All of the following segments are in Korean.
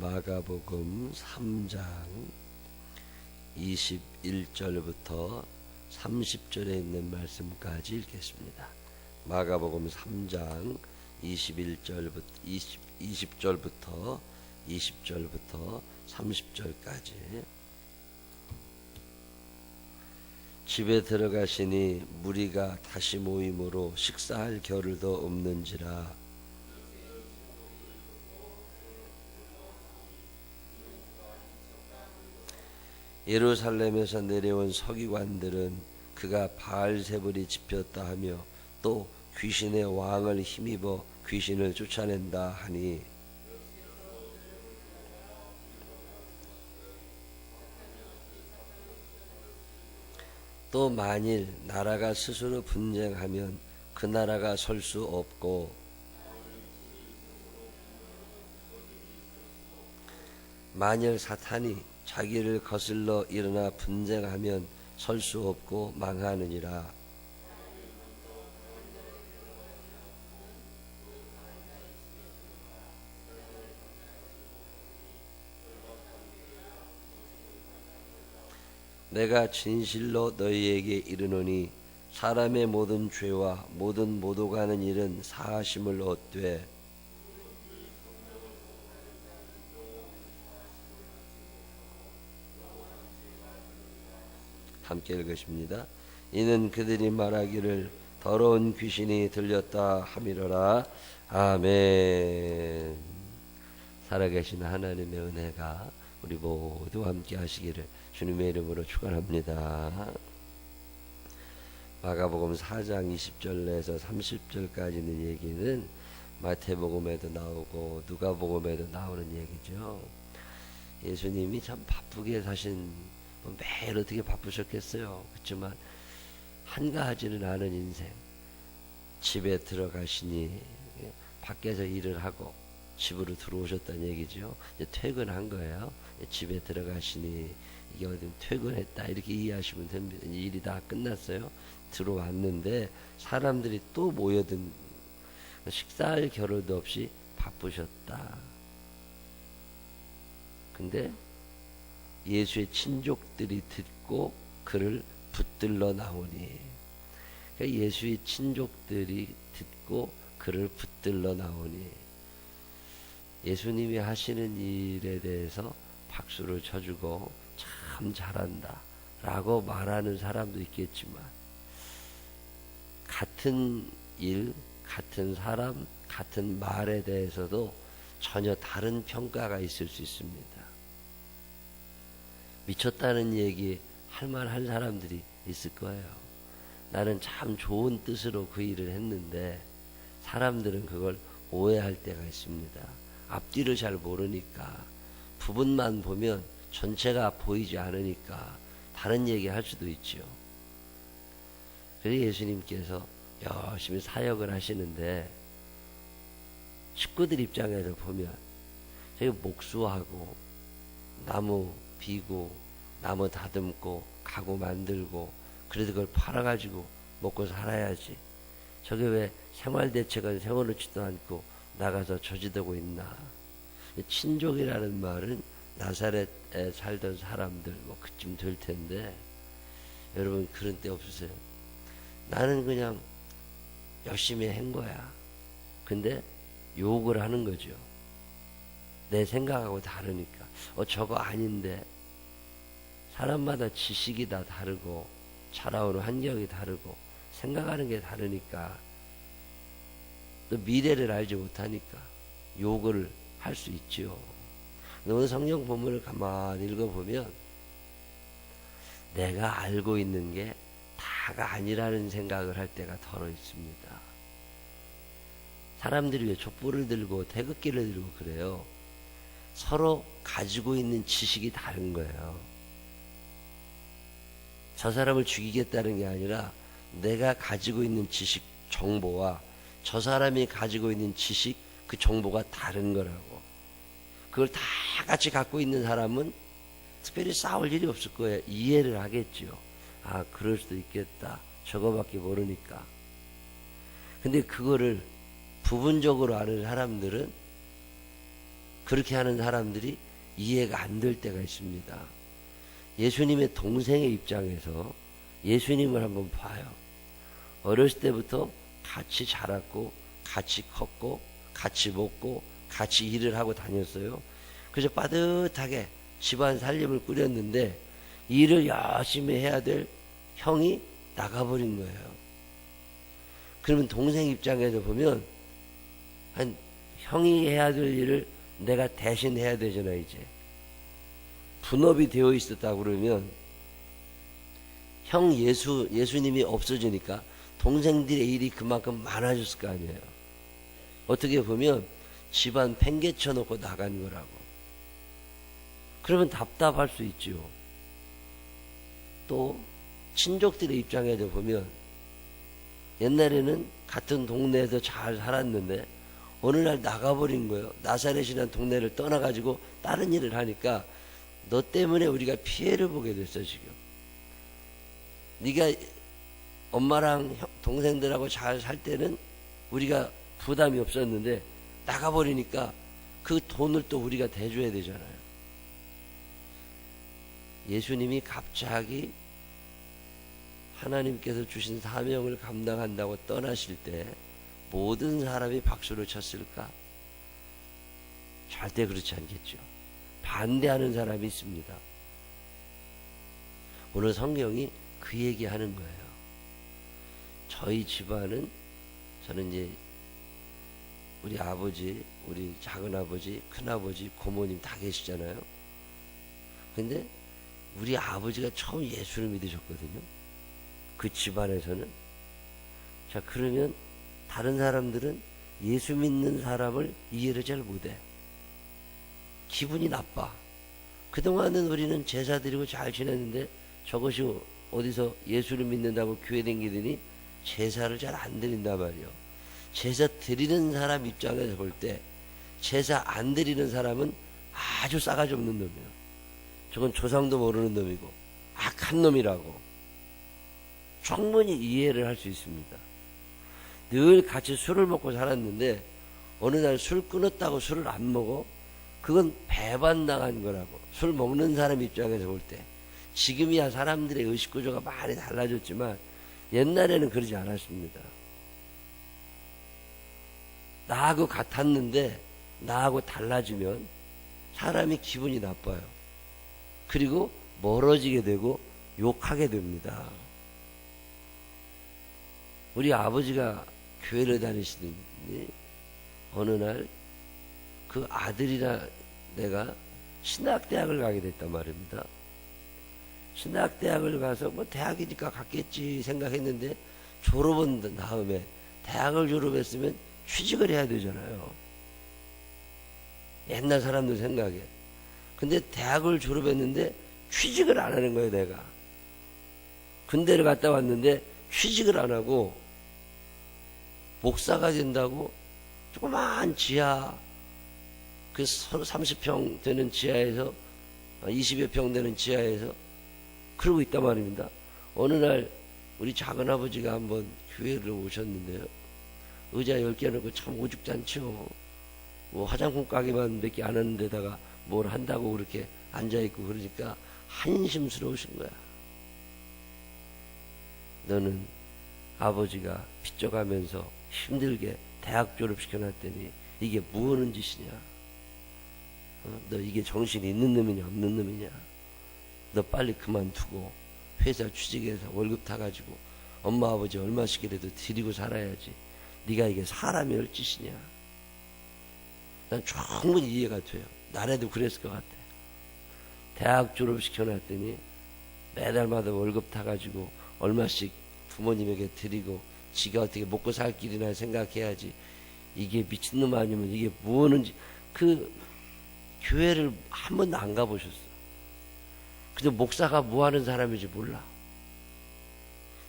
마가복음 3장 21절부터 30절에 있는 말씀까지 읽겠습니다. 마가복음 3장 20절부터 20절부터 30절까지. 집에 들어가시니 무리가 다시 모임으로 식사할 겨를도 없는지라. 예루살렘에서 내려온 서기관들은 그가 바알세불이 집혔다 하며 또 귀신의 왕을 힘입어 귀신을 쫓아낸다 하니, 또 만일 나라가 스스로 분쟁하면 그 나라가 설 수 없고, 만일 사탄이 자기를 거슬러 일어나 분쟁하면 설 수 없고 망하느니라. 내가 진실로 너희에게 이르노니 사람의 모든 죄와 모든 모독하는 일은 사하심을 얻되, 함께 읽으십니다. 이는 그들이 말하기를 더러운 귀신이 들렸다 함이로라. 아멘. 살아계신 하나님의 은혜가 우리 모두 함께 하시기를 주님의 이름으로 축원합니다. 마가복음 4장 20절에서 30절까지 있는 얘기는 마태복음에도 나오고 누가복음에도 나오는 얘기죠. 예수님이 참 바쁘게 사신, 매일 어떻게 바쁘셨겠어요. 그렇지만 한가하지는 않은 인생. 집에 들어가시니 밖에서 일을 하고 집으로 들어오셨다는 얘기죠. 이제 퇴근한 거예요. 집에 들어가시니 이게 어디 퇴근했다 이렇게 이해하시면 됩니다. 이제 일이 다 끝났어요. 들어왔는데 사람들이 또 모여든, 식사할 겨를도 없이 바쁘셨다. 근데 예수의 친족들이 듣고 그를 붙들러 나오니, 그러니까 예수의 친족들이 듣고 그를 붙들러 나오니 예수님이 하시는 일에 대해서 박수를 쳐주고 참 잘한다 라고 말하는 사람도 있겠지만, 같은 일, 같은 사람, 같은 말에 대해서도 전혀 다른 평가가 있을 수 있습니다. 미쳤다는 얘기 할 만한 사람들이 있을 거예요. 나는 참 좋은 뜻으로 그 일을 했는데 사람들은 그걸 오해할 때가 있습니다. 앞뒤를 잘 모르니까, 부분만 보면 전체가 보이지 않으니까 다른 얘기 할 수도 있죠. 그래서 예수님께서 열심히 사역을 하시는데 식구들 입장에서 보면 저기 목수하고 나무 비고 나무 다듬고 가구 만들고 그래도 그걸 팔아가지고 먹고 살아야지, 저게 왜 생활대책은 세워놓지도 않고 나가서 저지되고 있나. 친족이라는 말은 나사렛에 살던 사람들 그쯤 될 텐데, 여러분 그런 때 없으세요? 나는 그냥 열심히 한 거야. 근데 욕을 하는 거죠. 내 생각하고 다르니까. 저거 아닌데. 사람마다 지식이 다 다르고 자라오는 환경이 다르고 생각하는 게 다르니까, 또 미래를 알지 못하니까 욕을 할 수 있죠. 오늘 성경 본문을 가만히 읽어보면 내가 알고 있는 게 다가 아니라는 생각을 할 때가 더러 있습니다. 사람들이 왜 촛불을 들고 태극기를 들고 그래요? 서로 가지고 있는 지식이 다른 거예요. 저 사람을 죽이겠다는 게 아니라 내가 가지고 있는 지식, 정보와 저 사람이 가지고 있는 지식, 그 정보가 다른 거라고. 그걸 다 같이 갖고 있는 사람은 특별히 싸울 일이 없을 거예요. 이해를 하겠죠. 아, 그럴 수도 있겠다. 저거밖에 모르니까. 근데 그거를 부분적으로 아는 사람들은 그렇게 하는 사람들이 이해가 안 될 때가 있습니다. 예수님의 동생의 입장에서 예수님을 한번 봐요. 어렸을 때부터 같이 자랐고 같이 컸고 같이 먹고 같이 일을 하고 다녔어요. 그래서 빠듯하게 집안 살림을 꾸렸는데 일을 열심히 해야 될 형이 나가버린 거예요. 그러면 동생 입장에서 보면 형이 해야 될 일을 내가 대신 해야 되잖아. 이제 분업이 되어 있었다 그러면 예수님이 없어지니까 동생들의 일이 그만큼 많아졌을 거 아니에요. 어떻게 보면 집안 팽개쳐 놓고 나간 거라고. 그러면 답답할 수 있죠. 또 친족들의 입장에서 보면 옛날에는 같은 동네에서 잘 살았는데 어느 날 나가버린 거예요. 나사렛이라는 동네를 떠나가지고 다른 일을 하니까 너 때문에 우리가 피해를 보게 됐어. 지금 네가 엄마랑 동생들하고 잘 살 때는 우리가 부담이 없었는데 나가버리니까 그 돈을 또 우리가 대줘야 되잖아요. 예수님이 갑자기 하나님께서 주신 사명을 감당한다고 떠나실 때 모든 사람이 박수를 쳤을까? 절대 그렇지 않겠죠. 반대하는 사람이 있습니다. 오늘 성경이 그 얘기하는 거예요. 저희 집안은, 저는 이제 우리 아버지, 우리 작은아버지, 큰아버지, 고모님 다 계시잖아요. 근데 우리 아버지가 처음 예수를 믿으셨거든요. 그 집안에서는. 자, 그러면 다른 사람들은 예수 믿는 사람을 이해를 잘 못해. 기분이 나빠. 그동안은 우리는 제사 드리고 잘 지냈는데 저것이 어디서 예수를 믿는다고 교회 댕기더니 제사를 잘 안 드린단 말이에요. 제사 드리는 사람 입장에서 볼 때 제사 안 드리는 사람은 아주 싸가지 없는 놈이에요. 저건 조상도 모르는 놈이고 악한 놈이라고 충분히 이해를 할 수 있습니다. 늘 같이 술을 먹고 살았는데 어느 날 술 끊었다고 술을 안 먹어? 그건 배반당한 거라고. 술 먹는 사람 입장에서 볼 때. 지금이야 사람들의 의식구조가 많이 달라졌지만 옛날에는 그러지 않았습니다. 나하고 같았는데 나하고 달라지면 사람이 기분이 나빠요. 그리고 멀어지게 되고 욕하게 됩니다. 우리 아버지가 교회를 다니시더니 어느 날 그 아들이나 내가 신학대학을 가게 됐단 말입니다. 신학대학을 가서 뭐 대학이니까 갔겠지 생각했는데 졸업한 다음에 대학을 졸업했으면 취직을 해야 되잖아요. 옛날 사람들 생각에. 근데 대학을 졸업했는데 취직을 안 하는 거예요. 내가 군대를 갔다 왔는데 취직을 안 하고 목사가 된다고 조그만 지하 그 30평 되는 지하에서 20여 평 되는 지하에서 그러고 있단 말입니다. 어느 날 우리 작은아버지가 한번 교회를 오셨는데요. 의자 10개 놓고 참 오죽잔치요. 뭐 화장품 가게만 몇 개 안 하는 데다가 뭘 한다고 그렇게 앉아있고 그러니까 한심스러우신 거야. 너는 아버지가 빚져가면서 힘들게 대학 졸업시켜놨더니 이게 뭐 하는 짓이냐? 너 이게 정신이 있는 놈이냐 없는 놈이냐? 너 빨리 그만두고 회사 취직해서 월급 타가지고 엄마 아버지 얼마씩이라도 드리고 살아야지. 네가 이게 사람이 할 짓이냐? 난 충분히 이해가 돼요. 나라도 그랬을 것 같아. 대학 졸업시켜놨더니 매달마다 월급 타가지고 얼마씩 부모님에게 드리고 지가 어떻게 먹고 살 길이나 생각해야지. 이게 미친놈 아니면 이게 뭐 하는지. 그 교회를 한 번도 안 가보셨어. 근데 목사가 뭐 하는 사람인지 몰라.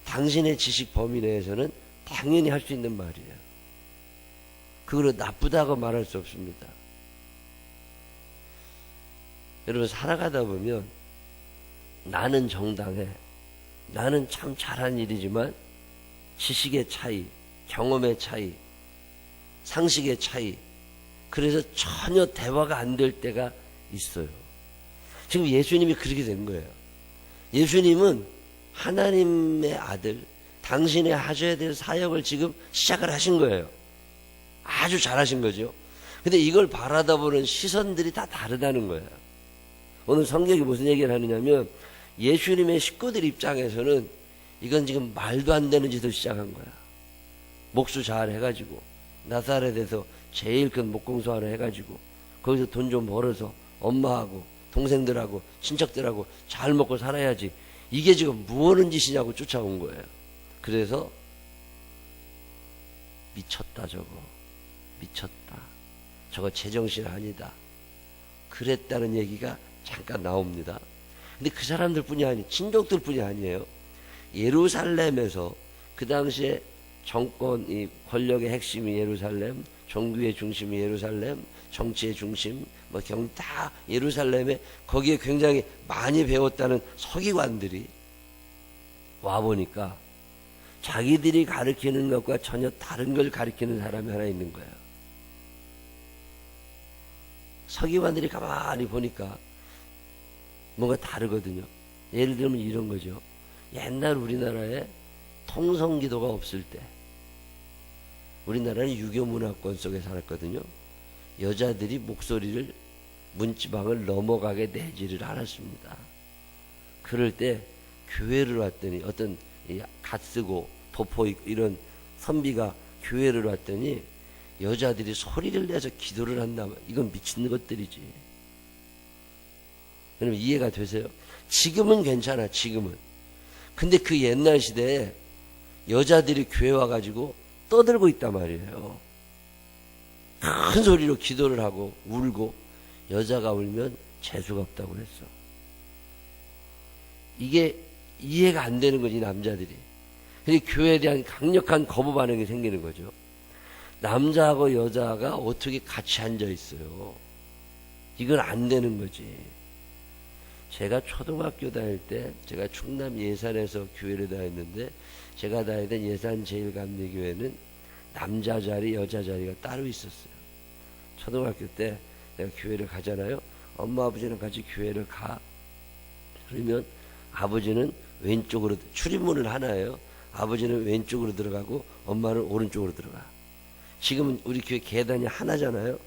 당신의 지식 범위 내에서는 당연히 할 수 있는 말이에요. 그거를 나쁘다고 말할 수 없습니다. 여러분 살아가다 보면 나는 정당해. 나는 참 잘한 일이지만 지식의 차이, 경험의 차이, 상식의 차이 그래서 전혀 대화가 안 될 때가 있어요. 지금 예수님이 그렇게 된 거예요. 예수님은 하나님의 아들, 당신이 하셔야 될 사역을 지금 시작을 하신 거예요. 아주 잘하신 거죠. 근데 이걸 바라다 보는 시선들이 다 다르다는 거예요. 오늘 성경이 무슨 얘기를 하느냐면 예수님의 식구들 입장에서는 이건 지금 말도 안 되는 짓을 시작한 거야. 목수 잘 해가지고 나사렛에서 제일 큰 목공소 하나 해가지고 거기서 돈 좀 벌어서 엄마하고 동생들하고 친척들하고 잘 먹고 살아야지. 이게 지금 무엇는 짓이냐고 쫓아온 거예요. 그래서 미쳤다 저거. 미쳤다. 저거 제정신 아니다. 그랬다는 얘기가 잠깐 나옵니다. 근데 그 사람들 뿐이 아니에요. 친족들 뿐이 아니에요. 예루살렘에서 그 당시에 정권, 이 권력의 핵심이 예루살렘, 종교의 중심이 예루살렘, 정치의 중심, 다 예루살렘에 거기에 굉장히 많이 배웠다는 서기관들이 와보니까 자기들이 가르치는 것과 전혀 다른 걸 가르치는 사람이 하나 있는 거예요. 서기관들이 가만히 보니까 뭔가 다르거든요. 예를 들면 이런 거죠. 옛날 우리나라에 통성기도가 없을 때 우리나라는 유교 문화권 속에 살았거든요. 여자들이 목소리를 문지방을 넘어가게 내지를 않았습니다. 그럴 때 교회를 왔더니 어떤 갓 쓰고 도포 입고 이런 선비가 교회를 왔더니 여자들이 소리를 내서 기도를 한다면 이건 미친 것들이지. 여러분 이해가 되세요? 지금은 괜찮아. 지금은. 근데 그 옛날 시대에 여자들이 교회 와가지고 떠들고 있단 말이에요. 큰 소리로 기도를 하고 울고 여자가 울면 재수가 없다고 그랬어. 이게 이해가 안 되는 거지 남자들이. 근데 교회에 대한 강력한 거부 반응이 생기는 거죠. 남자하고 여자가 어떻게 같이 앉아 있어요. 이건 안 되는 거지. 제가 초등학교 다닐 때 제가 충남 예산에서 교회를 다녔는데 제가 다니던 예산 제일감리교회는 남자 자리 여자 자리가 따로 있었어요. 초등학교 때 내가 교회를 가잖아요. 엄마 아버지는 같이 교회를 가. 그러면 아버지는 왼쪽으로 출입문은 하나예요. 아버지는 왼쪽으로 들어가고 엄마는 오른쪽으로 들어가. 지금은 우리 교회 계단이 하나잖아요.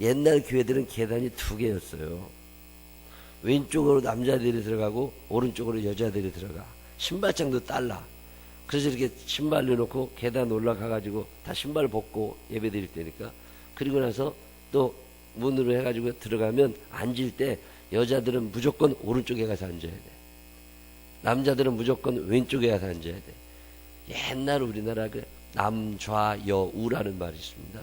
옛날 교회들은 계단이 두 개였어요. 왼쪽으로 남자들이 들어가고 오른쪽으로 여자들이 들어가. 신발장도 달라. 그래서 이렇게 신발 넣어놓고 계단 올라가가지고 다 신발 벗고 예배 드릴 때니까. 그리고 나서 또 문으로 해가지고 들어가면 앉을 때 여자들은 무조건 오른쪽에 가서 앉아야 돼. 남자들은 무조건 왼쪽에 가서 앉아야 돼. 옛날 우리나라 그 남좌여우라는 말이 있습니다.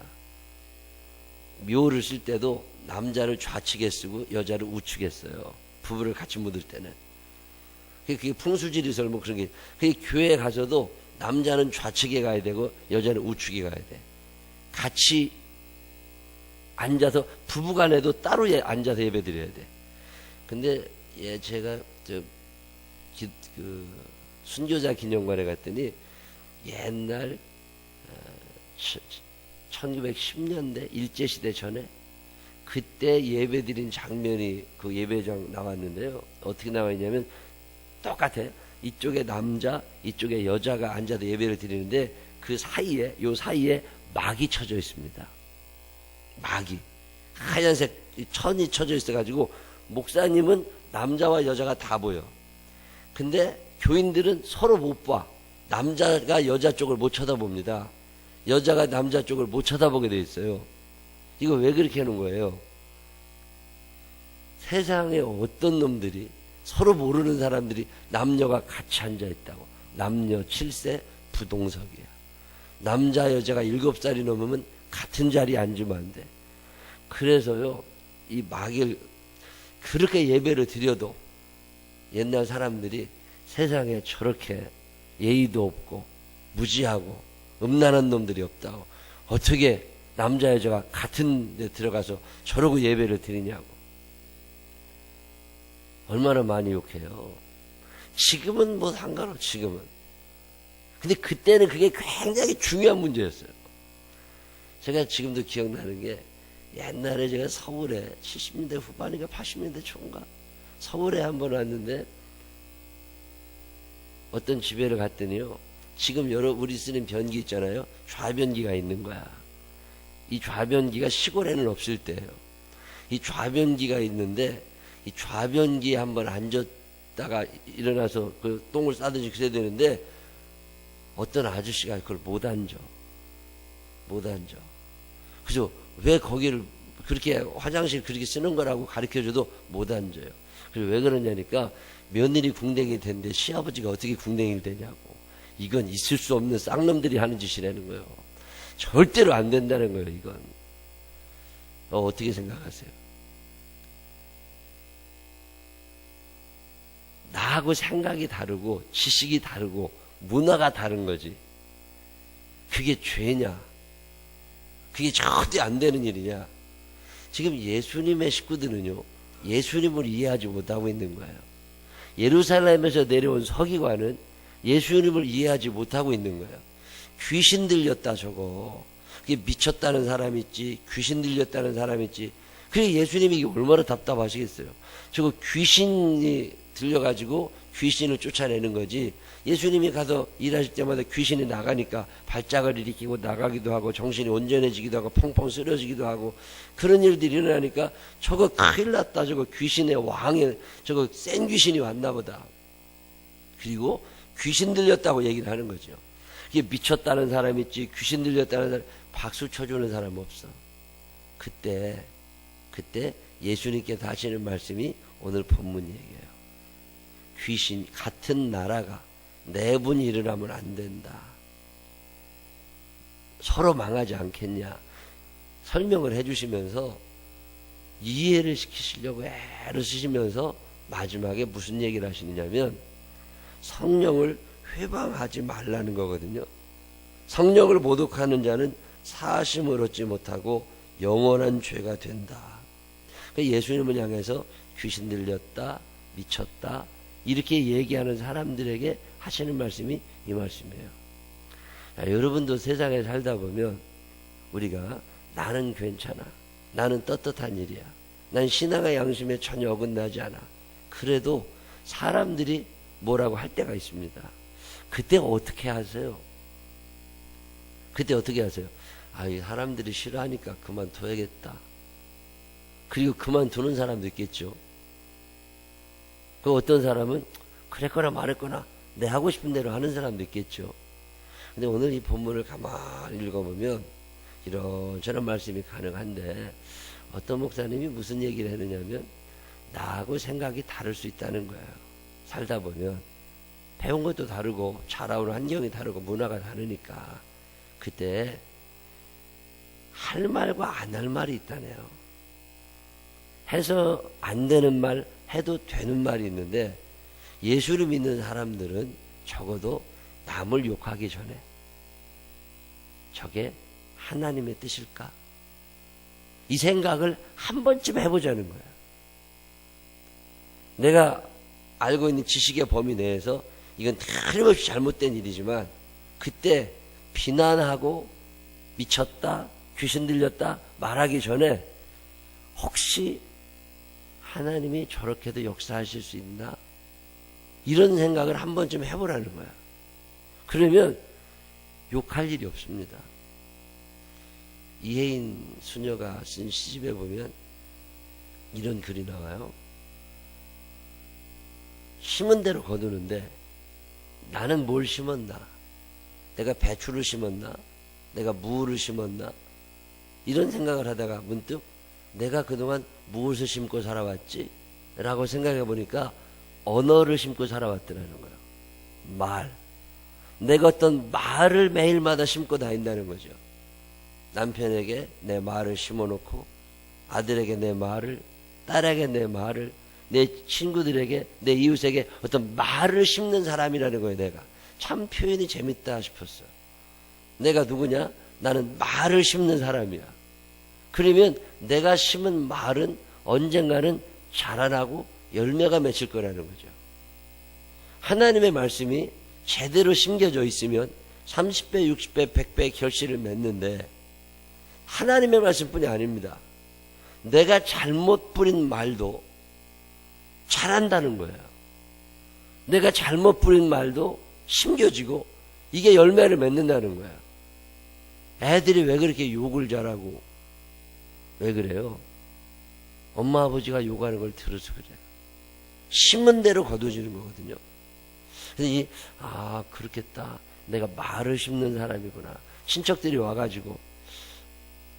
묘를 쓸 때도 남자를 좌측에 쓰고 여자를 우측에 써요. 부부를 같이 묻을 때는. 그게 풍수지리설 뭐 그런 게. 그게 교회에 가서도 남자는 좌측에 가야 되고 여자는 우측에 가야 돼. 같이 앉아서 부부간에도 따로 앉아서 예배 드려야 돼. 근데 제가 순교자 기념관에 갔더니 옛날 1910년대 일제시대 전에 그때 예배드린 장면이 그 예배장 나왔는데요. 어떻게 나와있냐면 똑같아요. 이쪽에 남자 이쪽에 여자가 앉아서 예배를 드리는데 그 사이에 요 사이에 막이 쳐져 있습니다. 막이 하얀색 천이 쳐져 있어가지고 목사님은 남자와 여자가 다 보여. 근데 교인들은 서로 못 봐. 남자가 여자 쪽을 못 쳐다봅니다. 여자가 남자 쪽을 못 쳐다보게 돼 있어요. 이거 왜 그렇게 하는 거예요? 세상에 어떤 놈들이 서로 모르는 사람들이 남녀가 같이 앉아 있다고. 남녀 7세 부동석이야. 남자 여자가 7살이 넘으면 같은 자리에 앉으면 안 돼. 그래서요 이 막일 그렇게 예배를 드려도 옛날 사람들이 세상에 저렇게 예의도 없고 무지하고 음란한 놈들이 없다고 어떻게 남자 여자가 같은 데 들어가서 저러고 예배를 드리냐고. 얼마나 많이 욕해요. 지금은 뭐 상관없어. 지금은. 근데 그때는 그게 굉장히 중요한 문제였어요. 제가 지금도 기억나는 게 옛날에 제가 서울에 70년대 후반인가 80년대 초인가 서울에 한번 왔는데 어떤 집에를 갔더니요, 지금 우리 쓰는 변기 있잖아요, 좌변기가 있는 거야. 이 좌변기가 시골에는 없을 때예요. 이 좌변기가 있는데 이 좌변기에 한번 앉았다가 일어나서 그 똥을 싸든지 그래야 되는데 어떤 아저씨가 그걸 못 앉아. 그래서 왜 거기를 그렇게 화장실 그렇게 쓰는 거라고 가르쳐줘도 못 앉아요. 그래서 왜 그러냐니까 며느리 궁뎅이 된데 시아버지가 어떻게 궁뎅이를 되냐고. 이건 있을 수 없는 쌍놈들이 하는 짓이라는 거예요. 절대로 안 된다는 거예요. 이건 어떻게 생각하세요? 나하고 생각이 다르고 지식이 다르고 문화가 다른 거지. 그게 죄냐? 그게 절대 안 되는 일이냐? 지금 예수님의 식구들은요, 예수님을 이해하지 못하고 있는 거예요. 예루살렘에서 내려온 서기관은 예수님을 이해하지 못하고 있는 거예요. 귀신 들렸다 저거. 그게 미쳤다는 사람 있지, 귀신 들렸다는 사람 있지. 그래 예수님이 이게 얼마나 답답하시겠어요. 저거 귀신이 들려가지고 귀신을 쫓아내는 거지. 예수님이 가서 일하실 때마다 귀신이 나가니까 발작을 일으키고 나가기도 하고 정신이 온전해지기도 하고 펑펑 쓰러지기도 하고 그런 일들이 일어나니까 저거 큰일 났다. 저거 귀신의 왕에 저거 센 귀신이 왔나 보다. 그리고 귀신 들렸다고 얘기를 하는 거죠. 이게 미쳤다는 사람 있지, 귀신 들렸다는 사람, 박수 쳐주는 사람 없어. 그때 예수님께서 하시는 말씀이 오늘 본문 얘기예요. 귀신, 같은 나라가 내분이 일어나면 안 된다. 서로 망하지 않겠냐. 설명을 해주시면서 이해를 시키시려고 애를 쓰시면서 마지막에 무슨 얘기를 하시느냐면 성령을 회방하지 말라는 거거든요. 성령을 모독하는 자는 사심을 얻지 못하고 영원한 죄가 된다. 예수님을 향해서 귀신 들렸다, 미쳤다 이렇게 얘기하는 사람들에게 하시는 말씀이 이 말씀이에요. 여러분도 세상에 살다 보면 우리가 나는 괜찮아, 나는 떳떳한 일이야, 난 신앙의 양심에 전혀 어긋나지 않아, 그래도 사람들이 뭐라고 할 때가 있습니다. 그때 어떻게 하세요? 그때 어떻게 하세요? 이 사람들이 싫어하니까 그만둬야겠다. 그리고 그만두는 사람도 있겠죠. 그 어떤 사람은 그랬거나 말했거나 내 하고 싶은 대로 하는 사람도 있겠죠. 근데 오늘 이 본문을 가만히 읽어보면 이런저런 말씀이 가능한데 어떤 목사님이 무슨 얘기를 했느냐면 나하고 생각이 다를 수 있다는 거예요. 살다 보면 배운 것도 다르고 자라온 환경이 다르고 문화가 다르니까 그때 할 말과 안 할 말이 있다네요. 해서 안 되는 말, 해도 되는 말이 있는데 예수를 믿는 사람들은 적어도 남을 욕하기 전에 저게 하나님의 뜻일까? 이 생각을 한 번쯤 해보자는 거예요. 내가 알고 있는 지식의 범위 내에서 이건 틀림없이 잘못된 일이지만 그때 비난하고 미쳤다, 귀신 들렸다 말하기 전에 혹시 하나님이 저렇게도 역사하실 수 있나? 이런 생각을 한 번쯤 해보라는 거야. 그러면 욕할 일이 없습니다. 이혜인 수녀가 쓴 시집에 보면 이런 글이 나와요. 심은 대로 거두는데 나는 뭘 심었나? 내가 배추를 심었나? 내가 무를 심었나? 이런 생각을 하다가 문득 내가 그동안 무엇을 심고 살아왔지? 라고 생각해 보니까 언어를 심고 살아왔더라는 거예요. 말. 내가 어떤 말을 매일마다 심고 다닌다는 거죠. 남편에게 내 말을 심어놓고 아들에게 내 말을, 딸에게 내 말을, 내 친구들에게, 내 이웃에게 어떤 말을 심는 사람이라는 거예요. 내가 참 표현이 재밌다 싶었어요. 내가 누구냐? 나는 말을 심는 사람이야. 그러면 내가 심은 말은 언젠가는 자라나고 열매가 맺힐 거라는 거죠. 하나님의 말씀이 제대로 심겨져 있으면 30배, 60배, 100배 결실을 맺는데 하나님의 말씀뿐이 아닙니다. 내가 잘못 부린 말도 잘한다는 거예요. 내가 잘못 부린 말도 심겨지고 이게 열매를 맺는다는 거예요. 애들이 왜 그렇게 욕을 잘하고 왜 그래요? 엄마 아버지가 욕하는 걸 들어서 그래요. 심은 대로 거둬지는 거거든요. 그래서 그렇겠다. 내가 말을 심는 사람이구나. 친척들이 와가지고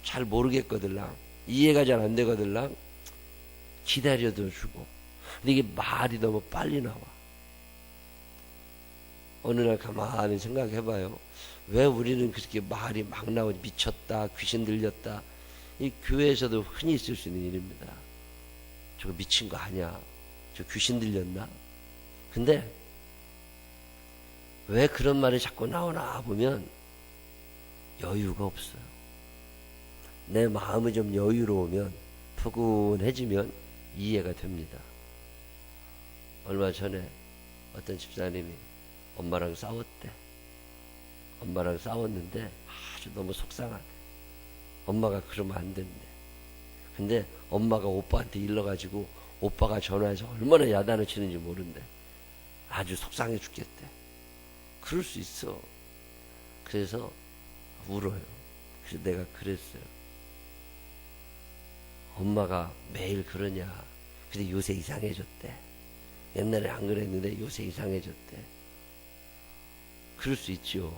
잘 모르겠거들랑 이해가 잘 안 되거들랑 기다려도 주고. 근데 이게 말이 너무 빨리 나와. 어느 날 가만히 생각해봐요. 왜 우리는 그렇게 말이 막 나오지? 미쳤다, 귀신 들렸다. 이 교회에서도 흔히 있을 수 있는 일입니다. 저거 미친 거 아니야? 저 귀신 들렸나? 근데 왜 그런 말이 자꾸 나오나 보면 여유가 없어요. 내 마음이 좀 여유로우면, 푸근해지면 이해가 됩니다. 얼마 전에 어떤 집사님이 엄마랑 싸웠대. 엄마랑 싸웠는데 아주 너무 속상하대. 엄마가 그러면 안 된대. 근데 엄마가 오빠한테 일러가지고 오빠가 전화해서 얼마나 야단을 치는지 모른대. 아주 속상해 죽겠대. 그럴 수 있어. 그래서 울어요. 그래서 내가 그랬어요. 엄마가 매일 그러냐. 근데 요새 이상해졌대. 옛날에 안 그랬는데 요새 이상해졌대. 그럴 수 있죠.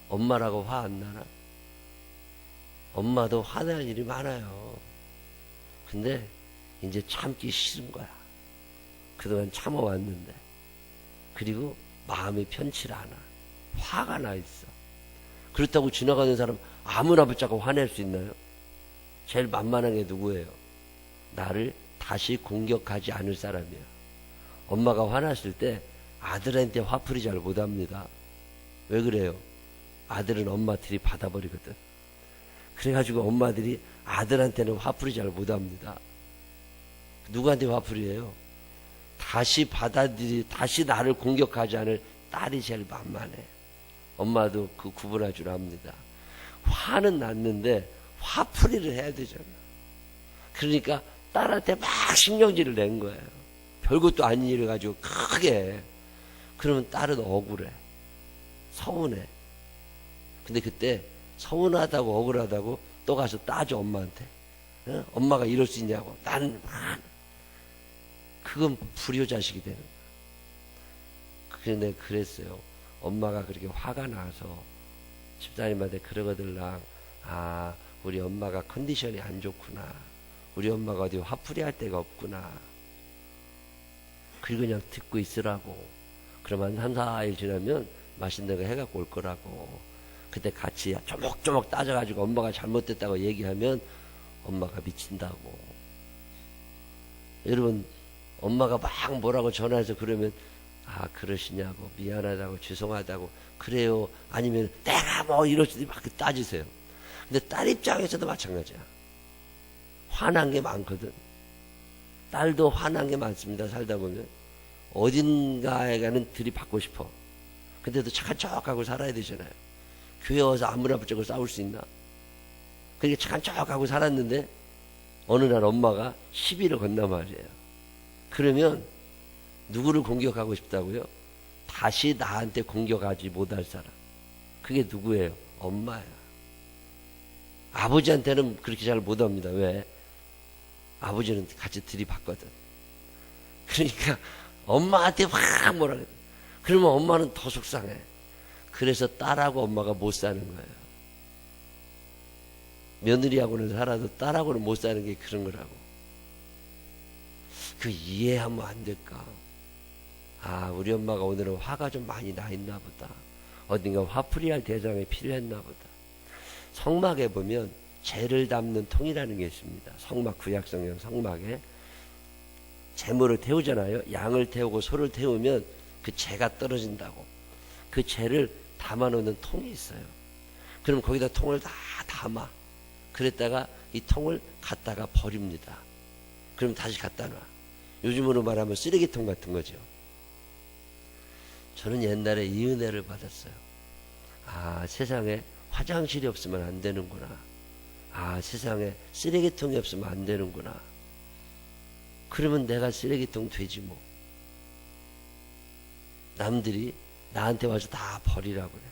엄마라고 화 안 나나? 엄마도 화날 일이 많아요. 근데 이제 참기 싫은 거야. 그동안 참아왔는데. 그리고 마음이 편치 않아. 화가 나 있어. 그렇다고 지나가는 사람 아무나 붙잡고 화낼 수 있나요? 제일 만만한 게 누구예요? 나를 다시 공격하지 않을 사람이야. 엄마가 화났을 때 아들한테 화풀이 잘 못합니다. 왜 그래요? 아들은 엄마들이 받아버리거든. 그래가지고 엄마들이 아들한테는 화풀이 잘 못합니다. 누구한테 화풀이해요? 다시 다시 나를 공격하지 않을 딸이 제일 만만해. 엄마도 그 구분할 줄 압니다. 화는 났는데 화풀이를 해야 되잖아. 그러니까 딸한테 막 신경질을 낸 거예요. 별것도 아닌 일을 가지고 크게. 그러면 딸은 억울해. 서운해. 근데 그때 서운하다고 억울하다고 또 가서 따져 엄마한테. 어? 엄마가 이럴 수 있냐고. 나는 그건 불효자식이 되는 거야. 그런데 그랬어요. 엄마가 그렇게 화가 나서 집사님한테 그러거들랑 우리 엄마가 컨디션이 안 좋구나. 우리 엄마가 어디 화풀이 할 데가 없구나. 그리고 그냥 듣고 있으라고. 그러면 3, 4일 지나면 맛있는 거 해갖고 올 거라고. 그때 같이 조목조목 따져가지고 엄마가 잘못됐다고 얘기하면 엄마가 미친다고. 여러분, 엄마가 막 뭐라고 전화해서 그러면 그러시냐고, 미안하다고, 죄송하다고, 그래요. 아니면 내가 뭐 이러시더니 막 따지세요. 근데 딸 입장에서도 마찬가지야. 화난 게 많거든. 딸도 화난 게 많습니다. 살다 보면. 어딘가에가는 들이받고 싶어. 근데도 착한 척하고 살아야 되잖아요. 교회 와서 아무나 붙잡고 싸울 수 있나? 그렇게 착한 척하고 살았는데 어느 날 엄마가 시비를 건단 말이에요. 그러면 누구를 공격하고 싶다고요? 다시 나한테 공격하지 못할 사람. 그게 누구예요? 엄마야. 아버지한테는 그렇게 잘 못합니다. 왜? 아버지는 같이 들이받거든. 그러니까 엄마한테 확 뭐라 그래. 그러면 엄마는 더 속상해. 그래서 딸하고 엄마가 못 사는 거예요. 며느리하고는 살아도 딸하고는 못 사는 게 그런 거라고. 그 이해하면 안 될까? 우리 엄마가 오늘은 화가 좀 많이 나 있나 보다. 어딘가 화풀이할 대상이 필요했나 보다. 성막에 보면 재를 담는 통이라는 게 있습니다. 성막, 구약성경 성막에 재물을 태우잖아요. 양을 태우고 소를 태우면 그 재가 떨어진다고. 그 재를 담아놓는 통이 있어요. 그럼 거기다 통을 다 담아. 그랬다가 이 통을 갖다가 버립니다. 그럼 다시 갖다 놔. 요즘으로 말하면 쓰레기통 같은 거죠. 저는 옛날에 이 은혜를 받았어요. 세상에 화장실이 없으면 안 되는구나. 아, 세상에 쓰레기통이 없으면 안 되는구나. 그러면 내가 쓰레기통 되지 뭐. 남들이 나한테 와서 다 버리라고 그래.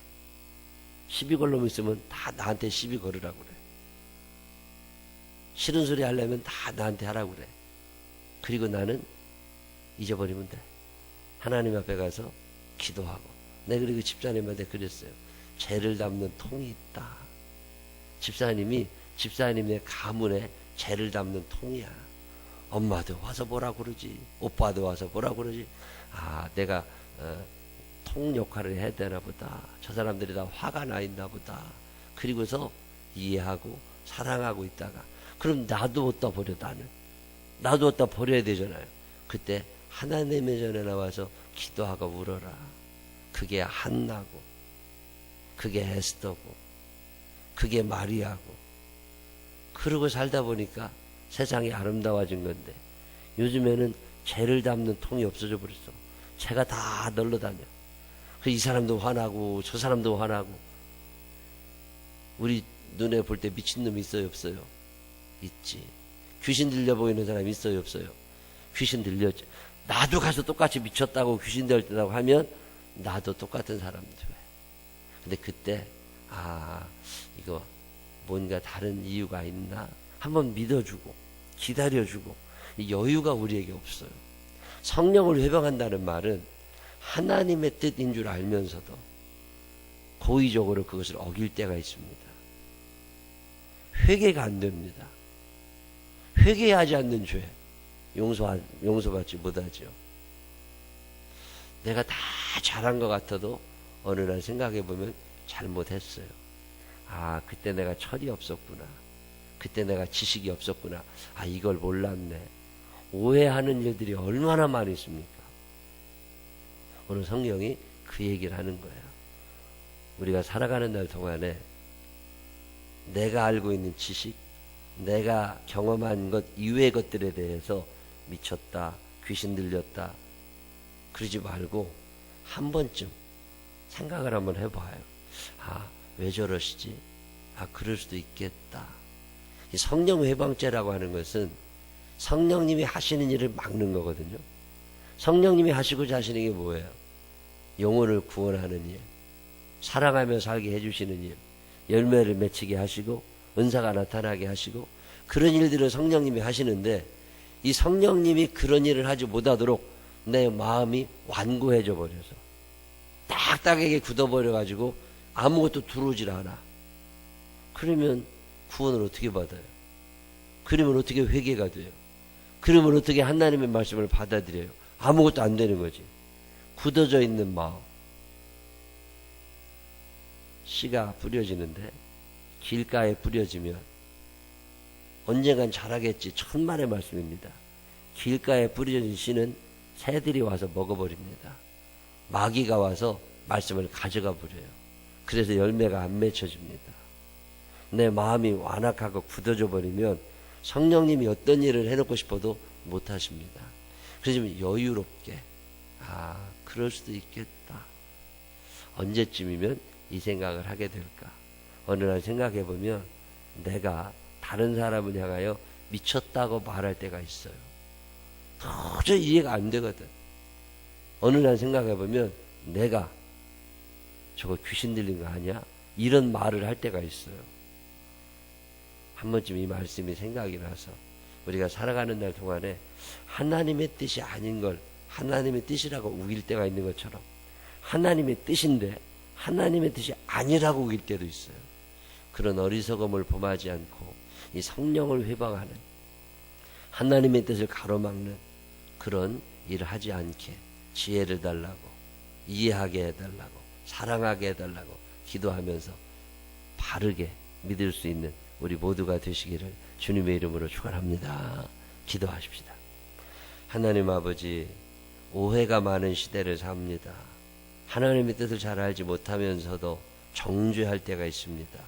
시비 걸 놈 있으면 다 나한테 시비 걸으라고 그래. 싫은 소리 하려면 다 나한테 하라고 그래. 그리고 나는 잊어버리면 돼. 하나님 앞에 가서 기도하고. 내가 그리고 집사님한테 그랬어요. 죄를 담는 통이 있다. 집사님의 가문에 죄를 담는 통이야. 엄마도 와서 뭐라 그러지, 오빠도 와서 뭐라 그러지. 아, 내가 통 역할을 해야 되나 보다. 저 사람들이 다 화가 나 있나 보다. 그리고서 이해하고 사랑하고 있다가, 그럼 나도 어디다 버려. 나도 어디다 버려야 되잖아요. 그때 하나님의 전에 나와서 기도하고 울어라. 그게 한나고, 그게 에스더고, 그게 마리아고. 그러고 살다 보니까 세상이 아름다워진 건데, 요즘에는 죄를 담는 통이 없어져 버렸어. 죄가 다 널러 다녀. 이 사람도 화나고 저 사람도 화나고. 우리 눈에 볼 때 미친놈 있어요 없어요? 있지. 귀신 들려 보이는 사람 있어요 없어요? 귀신 들렸지. 나도 가서 똑같이 미쳤다고 귀신 들렸다고 하면 나도 똑같은 사람 돼. 근데 그때 이거 뭔가 다른 이유가 있나 한번 믿어주고 기다려주고, 이 여유가 우리에게 없어요. 성령을 회방한다는 말은 하나님의 뜻인 줄 알면서도 고의적으로 그것을 어길 때가 있습니다. 회개가 안 됩니다. 회개하지 않는 죄 용서받지 못하죠. 내가 다 잘한 것 같아도 어느 날 생각해보면 잘못했어요. 아, 그때 내가 철이 없었구나. 그때 내가 지식이 없었구나. 아, 이걸 몰랐네. 오해하는 일들이 얼마나 많이 있습니까? 오늘 성령이 그 얘기를 하는 거예요. 우리가 살아가는 날 동안에 내가 알고 있는 지식, 내가 경험한 것 이외의 것들에 대해서 미쳤다, 귀신 들렸다, 그러지 말고 한 번쯤 생각을 한번 해봐요. 아, 왜 저러시지? 아, 그럴 수도 있겠다. 이 성령 회방죄라고 하는 것은 성령님이 하시는 일을 막는 거거든요. 성령님이 하시고자 하시는 게 뭐예요? 영혼을 구원하는 일, 사랑하며 살게 해주시는 일, 열매를 맺히게 하시고 은사가 나타나게 하시고, 그런 일들을 성령님이 하시는데, 이 성령님이 그런 일을 하지 못하도록 내 마음이 완고해져 버려서 딱딱하게 굳어버려 가지고 아무것도 들어오질 않아. 그러면 구원을 어떻게 받아요? 그러면 어떻게 회개가 돼요? 그러면 어떻게 하나님의 말씀을 받아들여요? 아무것도 안 되는 거지. 굳어져 있는 마음. 씨가 뿌려지는데 길가에 뿌려지면 언젠간 자라겠지. 천만의 말씀입니다. 길가에 뿌려진 씨는 새들이 와서 먹어버립니다. 마귀가 와서 말씀을 가져가 버려요. 그래서 열매가 안 맺혀집니다. 내 마음이 완악하고 굳어져 버리면 성령님이 어떤 일을 해놓고 싶어도 못 하십니다. 그래서 좀 여유롭게, 그럴 수도 있겠다. 언제쯤이면 이 생각을 하게 될까? 어느 날 생각해 보면 내가 다른 사람을 향하여 미쳤다고 말할 때가 있어요. 도저히 이해가 안 되거든. 어느 날 생각해 보면 내가 저거 귀신 들린 거 아니야? 이런 말을 할 때가 있어요. 한 번쯤 이 말씀이 생각이 나서 우리가 살아가는 날 동안에 하나님의 뜻이 아닌 걸 하나님의 뜻이라고 우길 때가 있는 것처럼, 하나님의 뜻인데 하나님의 뜻이 아니라고 우길 때도 있어요. 그런 어리석음을 범하지 않고 이 성령을 회방하는, 하나님의 뜻을 가로막는 그런 일을 하지 않게 지혜를 달라고, 이해하게 해달라고, 사랑하게 해달라고 기도하면서 바르게 믿을 수 있는 우리 모두가 되시기를 주님의 이름으로 축원합니다. 기도하십시다. 하나님 아버지, 오해가 많은 시대를 삽니다. 하나님의 뜻을 잘 알지 못하면서도 정죄할 때가 있습니다.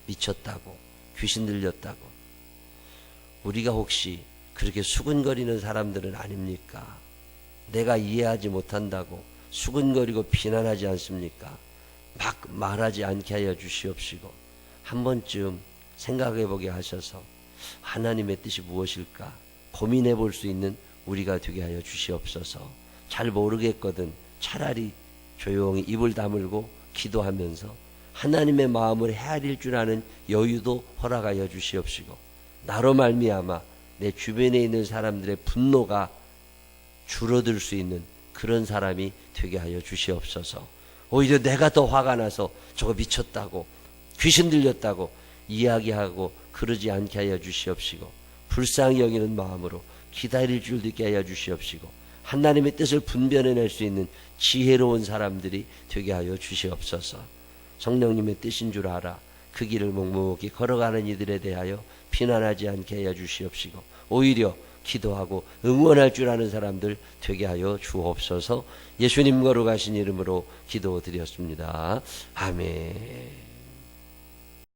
미쳤다고, 귀신 들렸다고. 우리가 혹시 그렇게 수근거리는 사람들은 아닙니까? 내가 이해하지 못한다고 수근거리고 비난하지 않습니까? 막 말하지 않게 하여 주시옵시고 한 번쯤 생각해 보게 하셔서 하나님의 뜻이 무엇일까 고민해 볼 수 있는 우리가 되게 하여 주시옵소서. 잘 모르겠거든 차라리 조용히 입을 다물고 기도하면서 하나님의 마음을 헤아릴 줄 아는 여유도 허락하여 주시옵시고, 나로 말미암아 내 주변에 있는 사람들의 분노가 줄어들 수 있는 그런 사람이 되게 하여 주시옵소서. 오히려 내가 더 화가 나서 저거 미쳤다고 귀신 들렸다고 이야기하고 그러지 않게 하여 주시옵시고, 불쌍히 여기는 마음으로 기다릴 줄 있게 하여 주시옵시고, 하나님의 뜻을 분별해낼 수 있는 지혜로운 사람들이 되게 하여 주시옵소서. 성령님의 뜻인 줄 알아 그 길을 묵묵히 걸어가는 이들에 대하여 비난하지 않게 하여 주시옵시고, 오히려 기도하고 응원할 줄 아는 사람들 되게 하여 주옵소서. 예수님 거룩하신 이름으로 기도드렸습니다. 아멘.